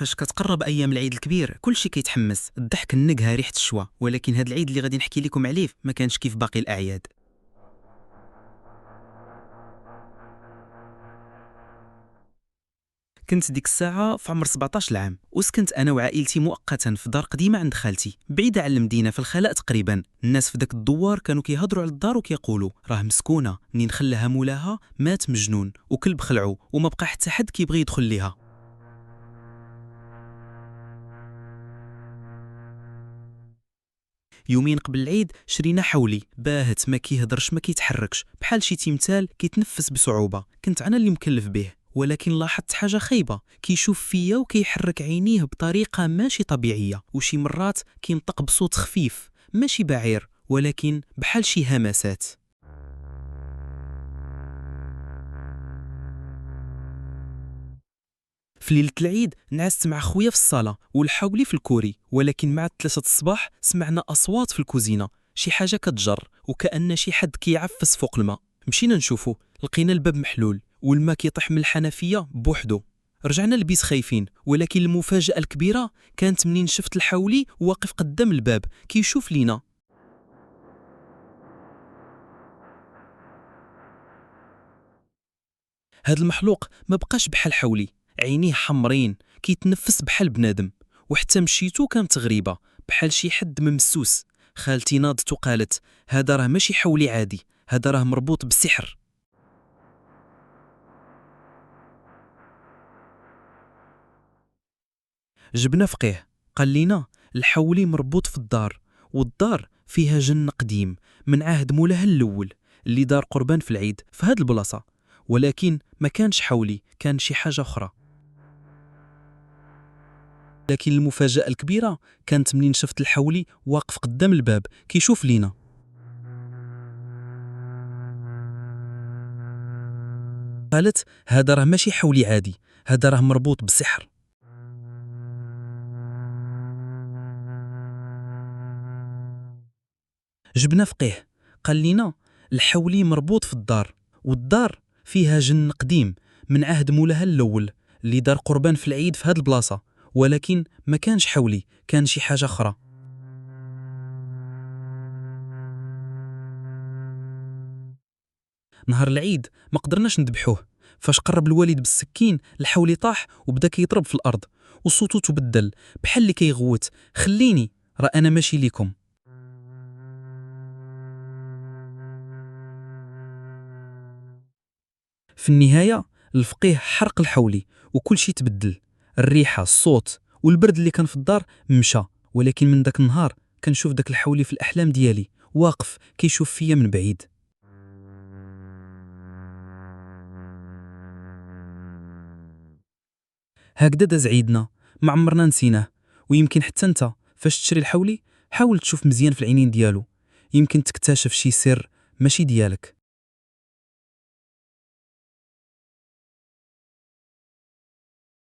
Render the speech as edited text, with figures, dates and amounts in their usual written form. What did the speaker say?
فاش كتقرب ايام العيد الكبير كلشي كيتحمس، الضحك، النكهه، ريحه الشوا. ولكن هذا العيد اللي غادي نحكي لكم عليه ما كانش كيف باقي الاعياد. كنت ديك الساعه في عمر 17 عام، وسكنت انا وعائلتي مؤقتا في دار قديمه عند خالتي بعيده عن المدينه في الخلاء تقريبا. الناس في داك الدوار كانوا كيهضروا على الدار وكيقولوا راه مسكونه، منين خلاها مولاها مات مجنون وكلب خلعو وما بقى حتى حد كيبغي يدخل ليها. يومين قبل العيد شرينا حولي باهت ما كيهضرش ما كيتحركش بحال شي تمثال كيتنفس بصعوبة. كنت انا اللي مكلف به، ولكن لاحظت حاجة خايبة، كيشوف فيا وكيحرك عينيه بطريقة ماشي طبيعية، وشي مرات كينطق بصوت خفيف ماشي بعير ولكن بحال شي همسات. في ليلة العيد نعست مع خويا في الصالة والحولي في الكوري، ولكن مع 3 الصباح سمعنا أصوات في الكوزينة، شي حاجة كتجر وكأن شي حد كيعفس فوق الماء. مشينا نشوفو، لقينا الباب محلول والماء كيطيح من الحنفية بوحدو. رجعنا البيت خايفين، ولكن المفاجأة الكبيرة كانت منين شفت الحولي واقف قدام الباب كيشوف لينا. هاد المخلوق ما بقاش بحال حولي، عينيه حمرين كيتنفس بحال بنادم، وحتى مشيتو كانت غريبة بحال شي حد ممسوس. خالتي ناضت وقالت هذا راه ماشي حولي عادي، هذا راه مربوط بالسحر. جبنا فقيه قال لينا الحولي مربوط في الدار، والدار فيها جن قديم من عهد مولاها الاول اللي دار قربان في العيد في هاد البلاصة. ولكن ما كانش حولي، كان شي حاجة أخرى. لكن المفاجأة الكبيرة كانت منين شفت الحولي واقف قدام الباب كيشوف لينا. قالت هذا راه ماشي حولي عادي، هذا راه مربوط بسحر. جبنا فقيه قال لينا الحولي مربوط في الدار، والدار فيها جن قديم من عهد مولاها الاول اللي دار قربان في العيد في هاد البلاصة. ولكن ما كانش حولي، كان شي حاجة أخرى. نهار العيد ما قدرناش نذبحوه، فاش قرب الوالد بالسكين الحولي طاح وبدا كيضرب في الأرض، وصوتو تبدل بحال اللي كيغوت خليني راه أنا ماشي ليكم. في النهاية الفقيه حرق الحولي وكل شيء تبدل، الريحة، الصوت والبرد اللي كان في الدار مشى. ولكن من داك النهار كنشوف داك الحولي في الأحلام ديالي واقف كيشوف فيا من بعيد. هكذا داز عيدنا، ما عمرنا نسيناه. ويمكن حتى انت فاش تشري الحولي حاول تشوف مزيان في العينين ديالو، يمكن تكتشف شي سر ماشي ديالك.